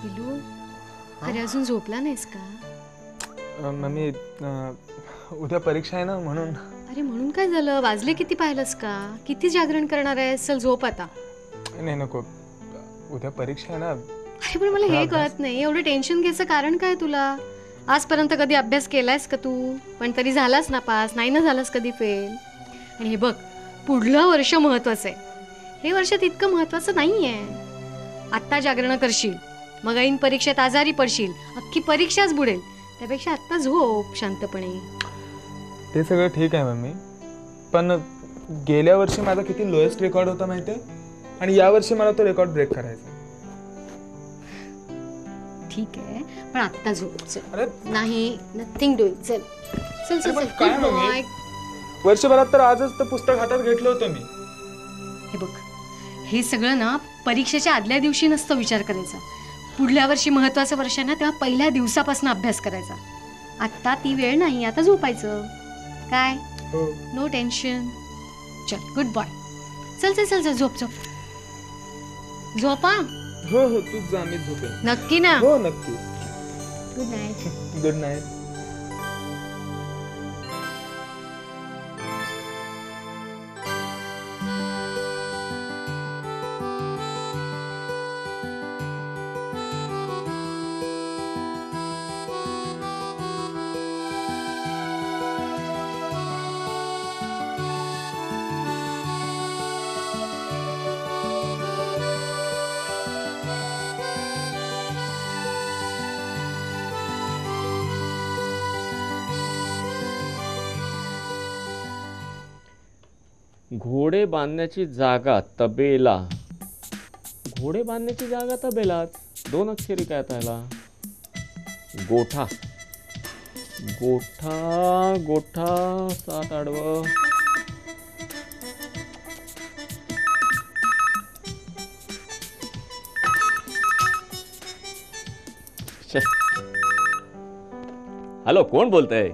पिलू, अरे अजून झोपला नाहीस का? मम्मी उद्या परीक्षा आहे ना म्हणून. अरे म्हणून काय झालं? वाजले किती पाहिलंस का? किती जागरण करणार आहेस? चल झोप आता. नाही नको, उद्या परीक्षा आहे ना. अरे पण मला हे कळत नाही, एवढं टेन्शन घ्यायचं कारण काय तुला? आजपर्यंत कधी अभ्यास केलायस का तू? पण तरी झालास ना पास, नाही ना झालास कधी फेल. आणि हे बघ, पुढलं वर्ष महत्वाचं आहे. हे वर्ष तितकं महत्वाचं नाहीये. आत्ता जागरण करशील, मग ऐन परीक्षेत आजारी पडशील, अख्खी परीक्षाच बुडेल. त्यापेक्षा आत्ता झोप शांतपणे. ते सगळं ठीक आहे मम्मी, पण गेल्या वर्षी माझा किती लोएस्ट रेकॉर्ड होता माहिती आहे, आणि या वर्षी मला तो रेकॉर्ड ब्रेक करायचा. ठीक आहे, पण आत्ता झोप. चल. अरे नाही, नथिंग डुईंग. चल चल चल. काय मम्मी, वर्षभरात तर आजच तर पुस्तक हातात घेतलं होतं मी. हे बघ, हे सगळं ना परीक्षेच्या आदल्या दिवशी नसतं विचार करायचा. पुढल्या वर्षी महत्वाचं वर्ष आहे ना, तेव्हा पहिल्या दिवसापासून अभ्यास करायचा. आत्ता ती वेळ नाही, आता झोपायचं. काय? No tension. चल, गुड बॉय. चल चल चल चल, झोप झोप झोपा. हो हो, तूच जा, मी झोपेन. नक्की ना? हो नक्की. Good night. Good night. घोडे बांधण्याची जागा तबेला. घोडे बांधण्याची जागा तबेलाच. 2 अक्षरी काय त्याला? गोठा. गोठा गोठा 7 आडवं. हॅलो, कोण बोलतंय?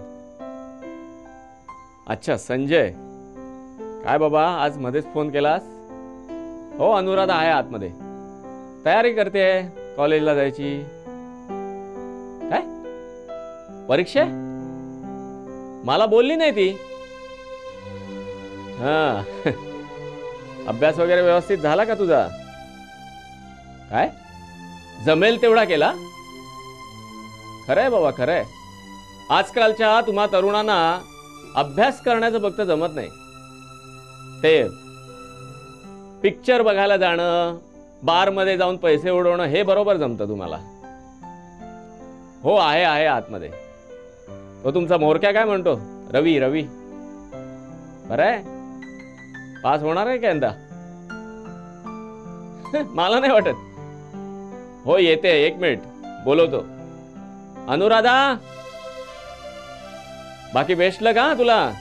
अच्छा, संजय. काय बाबा, आज मध्येच फोन केलास? हो, अनुराधा आहे आतमध्ये. तयारी करते कॉलेजला जायची. काय परीक्षा? मला बोलली नाही ती. हा. अभ्यास वगैरे व्यवस्थित झाला का तुझा? काय जमेल तेवढा केला? खरंय बाबा, खरंय. आजकालच्या तुम्हा तरुणांना अभ्यास करण्याचं फक्त जमत नाही. ते पिक्चर बघायला जाणं, बारमध्ये जाऊन पैसे उडवणं हे बरोबर जमतं तुम्हाला. हो, आहे आतमध्ये. तो तुमचा मोरक्या काय म्हणतो? रवी. बरं आहे? पास होणार आहे का यंदा? मला नाही वाटत. हो, येते, 1 मिनिट बोलवतो. अनुराधा, बाकी बेस्ट लक हा तुला.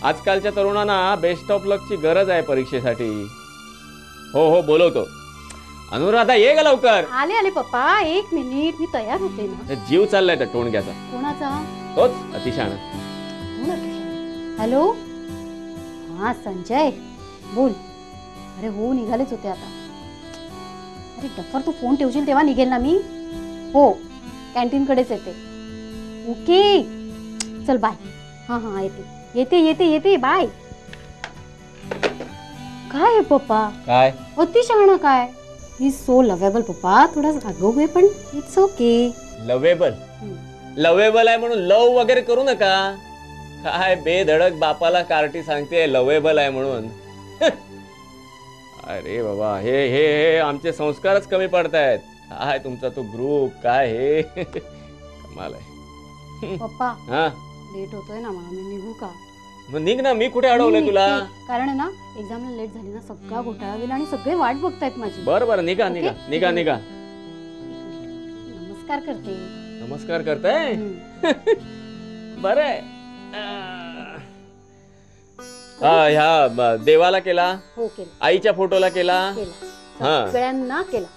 आजकालच्या तरुणांना बेस्ट ऑफ लकची गरज आहे परीक्षेसाठी. हो, बोलवतो. अनुराधा, ये ग लवकर. आले पप्पा, 1 मिनिट, मी तयार होते ना. जीव चाललाय त्या टोणक्याचा. कोणाचा? तोच अतिशाण. हॅलो, हा संजय बोल. अरे हो, निघालेच होते आता. अरे डफर, तू फोन ठेवशील तेव्हा निघेल ना मी. हो, कॅन्टीन कडेच येते. ओके, चल बाय. हा, येते बाय. काय आहे पप्पा? काय अतिशहाणा काय? ही सो लवेबल पप्पा. थोडा आगाऊ आहे पण इट्स ओके. लवेबल आहे म्हणून लव वगैरे करू नका. काय बेधडक बापाला कार्टी सांगते लवेबल आहे म्हणून. अरे बाबा, हे आमचे संस्कारच कमी पडतायत. काय तुमचा तो ग्रुप, काय हे कमाल आहे. पप्पा, हा, लेट होतोय ना मला, मी निघू का? मग निघ ना. मी कुठे अडवलंय तुला? कारण आहे ना, एक्झामला लेट झाली ना, सगळा घोटाळा होईल आणि सगळे वाट बघतायत माझी. बरं, निघा. नमस्कार करते. नमस्कार करताय? बरं आहे. ह्या देवाला केला? हो, केला. आईच्या फोटोला केला? हा, सगळ्यांना केला.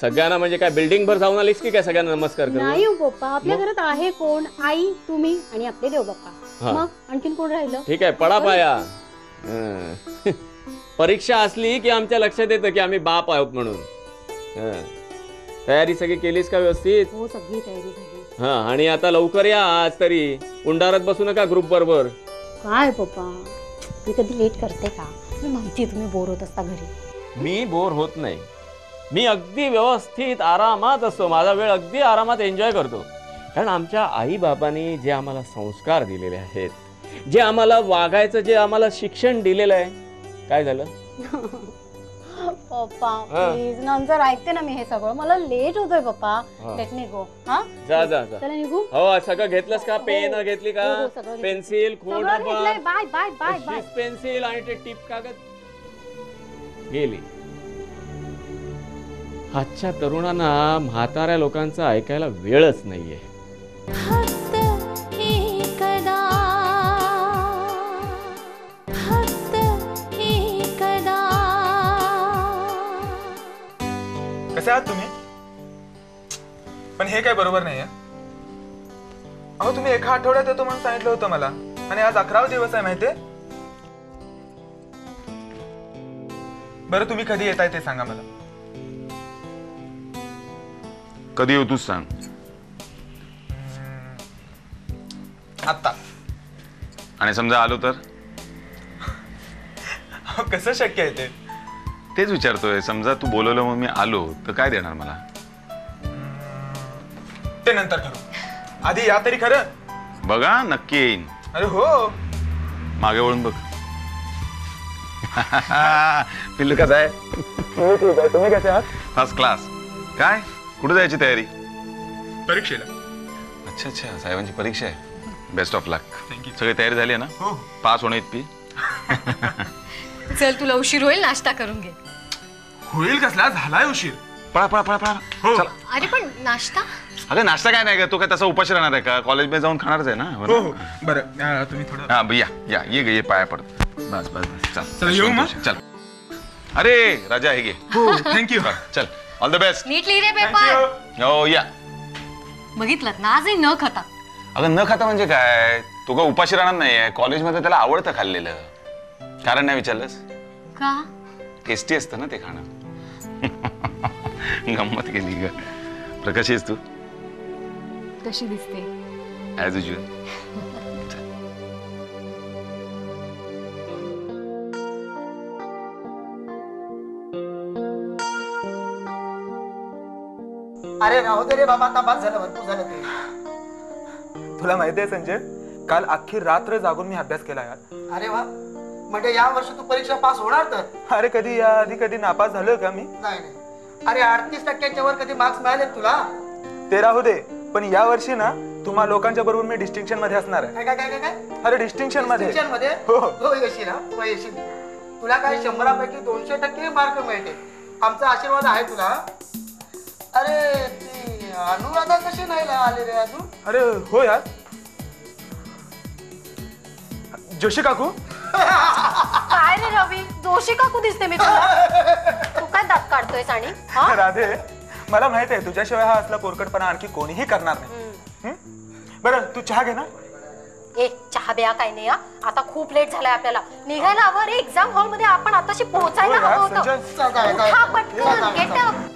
सगळ्यांना म्हणजे काय बिल्डिंग भर जाऊन आलीस की काय सगळ्यांना नमस्कार करू? नाही हो पप्पा, आपल्या घरात आहे कोण? आई, तुम्ही आणि आपले देव बाप्पा. मग आणखीन कोण राहिलं? ठीक आहे, पडा पाया. परीक्षा असली की आमच्या लक्षात येतं की आम्ही बाप आहोत म्हणून. तयारी सगळी केलीस का व्यवस्थित? हो, सगळी तयारी झाली. हा, आणि आता लवकर या आज तरी. उंडारत बसू नका ग्रुप बरोबर. काय पप्पा, मी कधी लेट करते का? मी माहिती तुम्ही बोर होत असता घरी. मी बोर होत नाही. मी अगदी व्यवस्थित आरामात असतो. माझा वेळ अगदी आरामात एन्जॉय करतो. कारण आमच्या आई बाबांनी जे आम्हाला संस्कार दिलेले आहेत, जे आम्हाला वागायचं, जे आम्हाला शिक्षण दिलेलं आहे. काय झालं पप्पा? प्लीज नंतर ऐकते ना मी हे सगळं. मला लेट होतोय पप्पा. लेट मी गो. हा, जा. चला निघू. हो, सगळं घेतलंस का? पेन घेतली का? हो, सगळं घेतलं. पेन्सिल, खोड, बाय. पेन्सिल आणि ते टिप कागद गेली. आजच्या तरुणांना म्हाताऱ्या लोकांचं ऐकायला वेळच नाहीये. कसे आहात तुम्ही? पण हे काय बरोबर नाहीये. अहो, तुम्ही एका आठवड्यात येतो म्हणून सांगितलं होतं मला, आणि आज 11वा दिवस आहे माहितीये. बरं, तुम्ही कधी येताय ते सांगा मला. कधी येऊ तूच सांग. आत्ता. आणि समजा आलो तर? कसं शक्य आहे ते? तेच विचारतोय. समजा तू बोलवलं मग मी आलो तर काय देणार मला? ते नंतर ठरवू. आधी या तरी खरं. बघा, नक्की येईन. अरे हो. मागे वळून बघ. पिल्लू कसा आहे? तुम्ही कसे आहात? First class. काय, कुठे जायची तयारी? परीक्षेला. अच्छा, साहेबांची परीक्षा आहे. Best of luck. थँक्यू. सगळी तयारी झाली आहे ना? हो. पास होणे इतकी? चल, तुला उशीर होईल, नाश्ता करून घे. होईल कसला? झालाय उशीर. पळा. हो. चला. अरे पण नाश्ता? अगं, नाश्ता काय नाही का? तो काय तसा उपाशी राहणार आहे का? कॉलेजमध्ये जाऊन खाणारच आहे ना? हो. बरं, तुम्ही थोडं. हा, या ये पाया पडत. बस चल येऊ मग. चल. अरे राजा, हे घे. हो, थँक्यू. चल, ऑल द बेस्ट. नीट लिही रे पेपर. हो, या. बघितलं ना आजही न खाता. अगं न खाता म्हणजे काय, तू का उपाशी राहणार नाहीये. कॉलेजमध्ये त्याला आवडतं खाल्लेलं. कारण नाही विचारलंस? का? टेस्टी असतं ना ते खाणं. गंमत केली ग. प्रकाश आहेस तू? कशी दिसते? As usual. अरे राहू दे रे बाबा, आता बस झालं, भरपूर झालं ते. तुला माहिती आहे संजय, काल अख्खी रात्र जागून मी अभ्यास केला यार. अरे वा, म्हणजे या वर्षी तू परीक्षा पास होणार तर? अरे कधी या आधी कधी नापास झालोय का मी? नाही नाही. अरे 38% वर कधी मार्क्स मिळाले तुला? ते राहू दे, पण या वर्षी ना तुम्हा लोकांच्या बरोबर मी डिस्टिंक्शन मध्ये असणार आहे. काय काय काय काय काय? अरे डिस्टिंक्शन मध्ये. डिस्टिंक्शन मध्ये? हो. हो येशील, हा तू येशील. तुला काय 100पैकी 200% मार्क मिळते. आमचा आशीर्वाद आहे तुला. अरे ती अनुराधा कशी नाही आली रे अजून? अरे हो यार. जोशी काकू. काय रे रवी, जोशी काकू दिसते मी तुला. तू काय दात काढतोयस आणि राधे, मला माहित आहे तुझ्याशिवाय हा असला पोरकटपणा आणखी कोणीही करणार नाही. बरं तू चहा घे ना. ए चहा बिया काय नाही. आता खूप लेट झालाय, आपल्याला निघायला हवं रे. एक्झाम हॉल मध्ये आपण आताशी पोहोचायला हो यार, हवं होतं. संजय. चल, काय, काय. उठा पटकन, get up.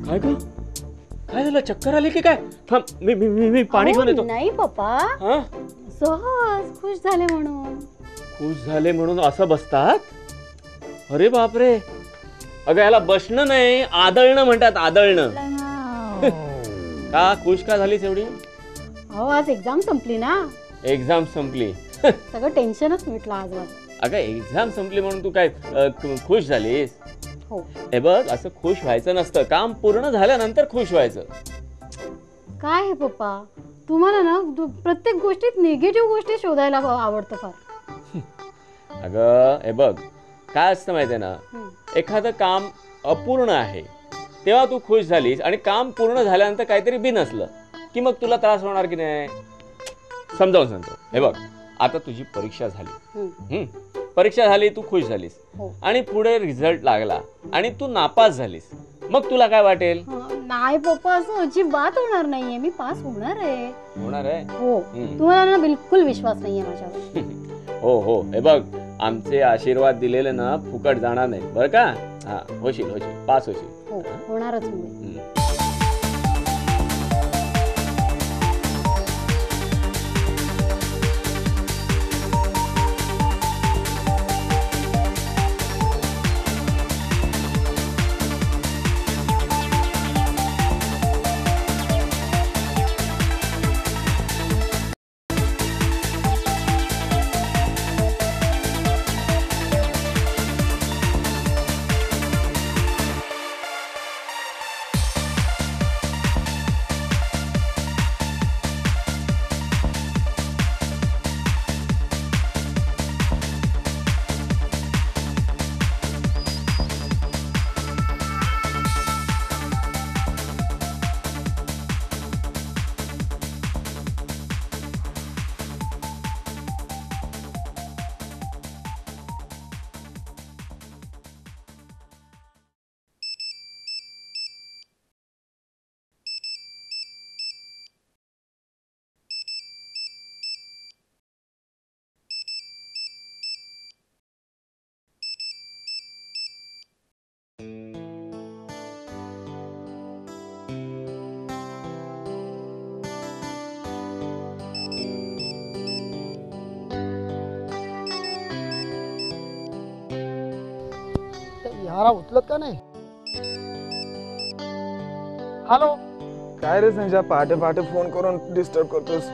काय ग? काय झालं, चक्कर आली की काय? थांब, मी पाणी घेऊन येतो. नाही पप्पा, हा? सहज खुश झाले म्हणून. खुश झाले म्हणून असं बसतात? अरे बापरे. अगं याला बसणं नाही, आदळणं म्हणतात, आदळणं. का खुश का झालीस एवढी? हो आज एक्झाम संपली ना. एक्झाम संपली? सगळं टेन्शनच मिटलं आज माझं. अगं एक्झाम संपली म्हणून तू काय खुश झालीस? हो. हे बघ, असं खुश व्हायचं नसतं. काम पूर्ण झाल्यानंतर खुश व्हायचं. काय हे पप्पा, तुम्हाला ना प्रत्येक गोष्टीत निगेटिव्ह गोष्टी शोधायला आवडतं फार. अगं हे बघ, काय असतं माहितीये ना, एखादं काम अपूर्ण आहे तेव्हा तू खुश झालीस, आणि काम पूर्ण झाल्यानंतर काहीतरी बिनसलं की मग तुला त्रास होणार की नाही? समजावून सांगतो. हे बघ, आता तुझी परीक्षा झाली. परीक्षा झाली, तू खुश झालीस, आणि पुढे रिझल्ट लागला आणि तू नापास झालीस, मग तुला काय वाटेल? नाही पप्पा, असं अजिबात होणार नाहीये. मी पास होणार आहे. होणार आहे? हो. तुम्हाला ना बिलकुल विश्वास नाहीये माझ्यावर. हो हो, हे बघ, आमचे आशीर्वाद दिलेले ना फुकट जाणार नाही बरं का. हा, होशील होशील, पास होशील. हो, होणारच मी. यारा उचलत का नाही? हॅलो. काय रे संजय, पहाटे पहाटे फोन करून डिस्टर्ब करतोस?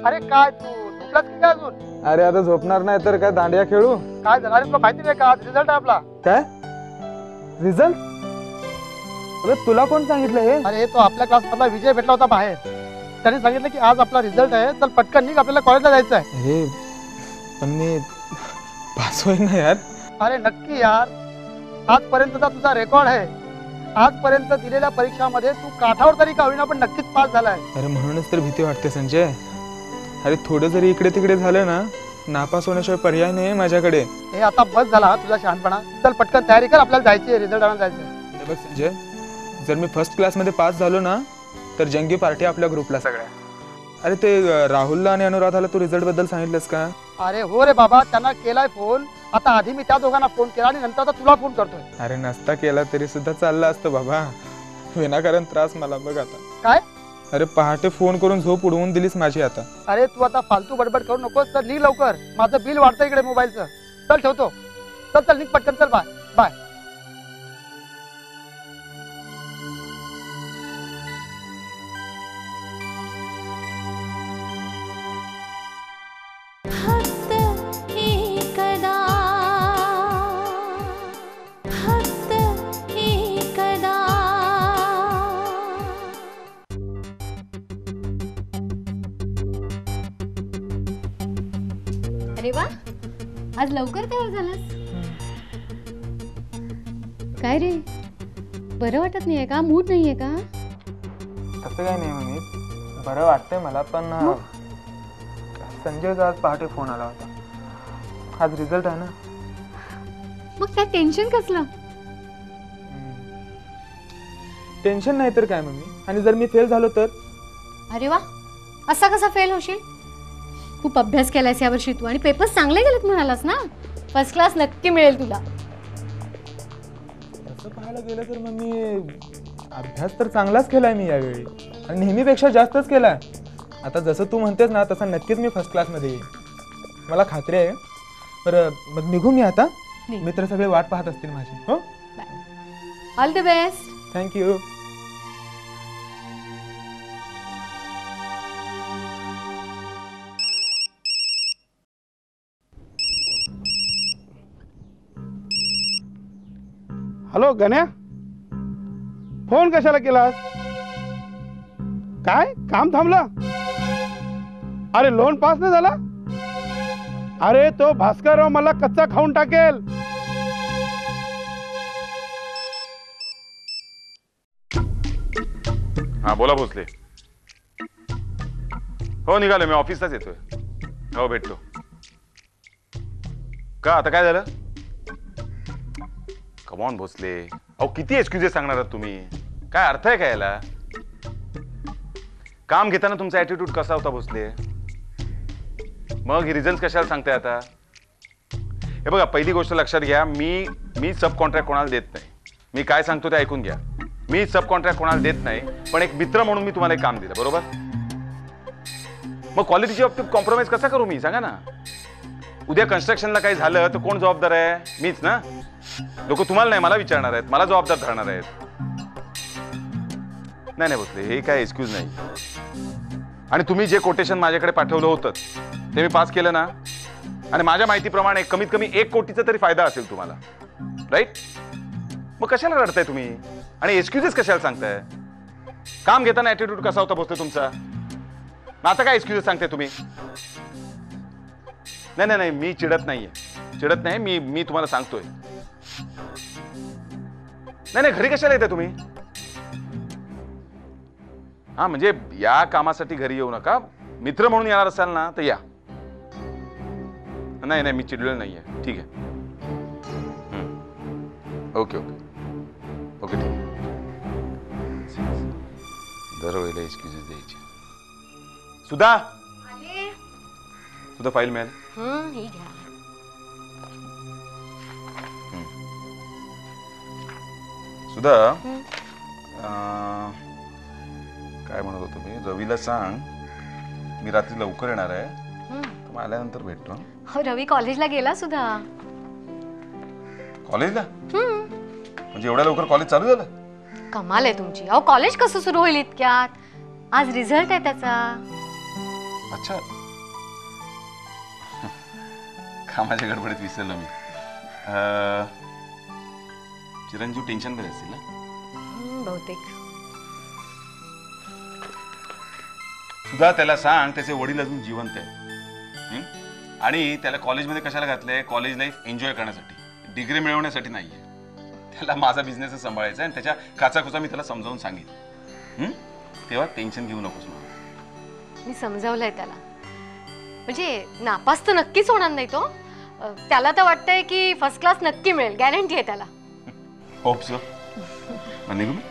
अरे काय तू झोपलास की काय अजून? अरे आता झोपणार नाही तर काय दांडिया खेळू? काय झालं? अरे तुला माहिती नाही का, आज रिझल्ट आहे आपला. काय रिझल्ट? अरे तुला कोण सांगितलं हे? अरे तो आपल्या क्लास मधला विजय भेटला होता बाहेर. त्याने सांगितलं की आज आपला रिझल्ट आहे, चल पटकन निघ, आपल्याला कॉलेजला जायचं आहे. अरे पण मी पास होईल ना यार? अरे नक्की यार, आजपर्यंतचा तुझा रेकॉर्ड आहे. आजपर्यंत दिलेल्या परीक्षामध्ये तू काठावर तरी का होईना पण नक्कीच पास झालाय. अरे म्हणूनच तर भीती वाटते संजय. अरे थोडं जरी इकडे तिकडे झालं ना नापास होण्याशिवाय पर्याय नाही माझ्याकडे. हे आता बस झाला तुझा शहाणपणा. चल पटकन तयारी कर, आपल्याला जायची, रिझल्ट आणायला जायचं. हे बघ संजय, जर मी फर्स्ट क्लासमध्ये पास झालो ना तर जंगी पार्टी आपल्या ग्रुपला सगळ्या. अरे ते राहुलला आणि अनुराधाला तू रिझल्ट बद्दल सांगितलंस का? अरे हो रे बाबा, त्यांना केलाय फोन. आता आधी मी त्या दोघांना फोन केला आणि नंतर आता तुला फोन करतोय. अरे नसता केला तरी सुद्धा चालला असतं बाबा. विनाकारण त्रास मला बघ आता. काय? अरे पहाटे फोन करून झोप उडवून दिलीस माझी आता. अरे तू आता फालतू बडबड करू नकोस, तर निघ लवकर. माझं बिल वाढतं इकडे मोबाईलचं. चल ठेवतो. चल चल निघ पटकन. चल बाय बाय. अरे वा, आज लवकर तयार झालास. काय रे, बरं वाटत नाहीये का? मूड नाहीये का? तसं काही नाही मम्मी, बरं वाटतंय मला. पण संजयचा आज पहाटे फोन आला होता. आज रिझल्ट आहे ना. मग काय टेन्शन कसलं? टेन्शन नाही तर काय मम्मी. आणि जर मी फेल झालो तर? अरे वा, असा कसा फेल होशील? खूप अभ्यास केलायस यावर्षी तू आणि पेपर्स चांगले गेलेत म्हणालास ना. फर्स्ट क्लास नक्की मिळेल तुला. तसं पाहायला गेलं तर मम्मी, अभ्यास तर चांगलाच केलाय मी यावेळी आणि नेहमीपेक्षा जास्तच केलाय. आता जसं तू म्हणतेस ना तसं नक्कीच मी फर्स्ट क्लासमध्ये येईन, मला खात्री आहे. बरं मग निघू मी आता. मित्र सगळे वाट पाहत असतील माझी. हो, all the best. Thank you. Hello Ganya, phone कशाला केलास? काय काम थांबलं? अरे लोन पास नाही झाला? अरे तो भास्करराव मला कच्चा खाऊन टाकेल. हा बोला भोसले. हो निघालो मी, ऑफिसलाच येतोय. हो भेटतो. का आता काय झालं? कमॉन भोसले, अहो किती एक्सक्युजेस सांगणार आहात तुम्ही? काय अर्थ आहे का याला? काम घेताना तुमचा ॲटिट्यूड कसा होता भोसले? मग हे रिझल्ट कशाला सांगताय आता? हे बघा, पहिली गोष्ट लक्षात घ्या, मी सब कॉन्ट्रॅक्ट कोणाला देत नाही. मी काय सांगतो ते ऐकून घ्या. मी सब कॉन्ट्रॅक्ट कोणाला देत नाही, पण एक मित्र म्हणून मी तुम्हाला एक काम दिलं, बरोबर? मग क्वालिटीच्या बाबतीत कॉम्प्रोमाइज कसा करू मी, सांगा ना. उद्या कन्स्ट्रक्शनला काही झालं तर कोण जबाबदार आहे? मीच ना. लोक तुम्हाला नाही मला विचारणार आहेत, मला जबाबदार धरणार आहेत. नाही नाही भोसले, हे काय एक्सक्यूज नाही. आणि तुम्ही जे कोटेशन माझ्याकडे पाठवलं होतं ते मी पास केलं ना. आणि माझ्या माहितीप्रमाणे कमीत कमी 1 कोटीचा तरी फायदा असेल तुम्हाला, राईट? मग कशाला रडताय तुम्ही आणि एक्सक्युजेस कशाला सांगताय? काम घेताना ॲटिट्यूड कसा होता भोसले तुमचा? मग आता काय एक्सक्युजेस सांगताय तुम्ही? नाही नाही नाही, मी चिडत नाही. मी तुम्हाला सांगतोय. नाही नाही, घरी कशाला येताय तुम्ही? हा म्हणजे या कामासाठी घरी येऊ नका. मित्र म्हणून येणार असाल ना तर या. नाही नाही, मी चिडलेलो नाहीये. ठीक आहे. ओके ओके ओके ठीक आहे. दरवेळेला एक्सक्युजेस द्यायचे. सुधा फाईल मिळाली? ही घ्या. सुधा, काय म्हणत होतो मी? रवीला सांग मी रात्री लवकर येणार आहे, तर मग आल्यानंतर भेटतो. हो, रवी कॉलेजला गेला सुद्धा. कॉलेजला? म्हणजे एवढ्या लवकर कॉलेज चालू झालं? कमाल आहे तुमची. अहो कॉलेज कसं सुरू होईल इतक्यात? आज रिझल्ट आहे त्याचा. अच्छा, कामाच्या गडबडीत विसरलो मी. चिरंजीव टेन्शन मध्ये असतील ना बहुतेक. सुद्धा त्याला सांग त्याचे वडील अजून जिवंत आहे. आणि त्याला कॉलेजमध्ये कशाला घातलंय? कॉलेज लाईफ एन्जॉय करण्यासाठी, डिग्री मिळवण्यासाठी नाहीये. त्याला माझा बिझनेस सांभाळायचा आणि त्याच्या काचाकुचा मी त्याला समजावून सांगितलं. तेव्हा टेन्शन घेऊ नकोस. मी समजावलंय त्याला. म्हणजे नापास तर नक्कीच होणार नाही तो. त्याला तर वाटतंय की फर्स्ट क्लास नक्की मिळेल, गॅरंटी आहे त्याला. Hope so. निघू मी?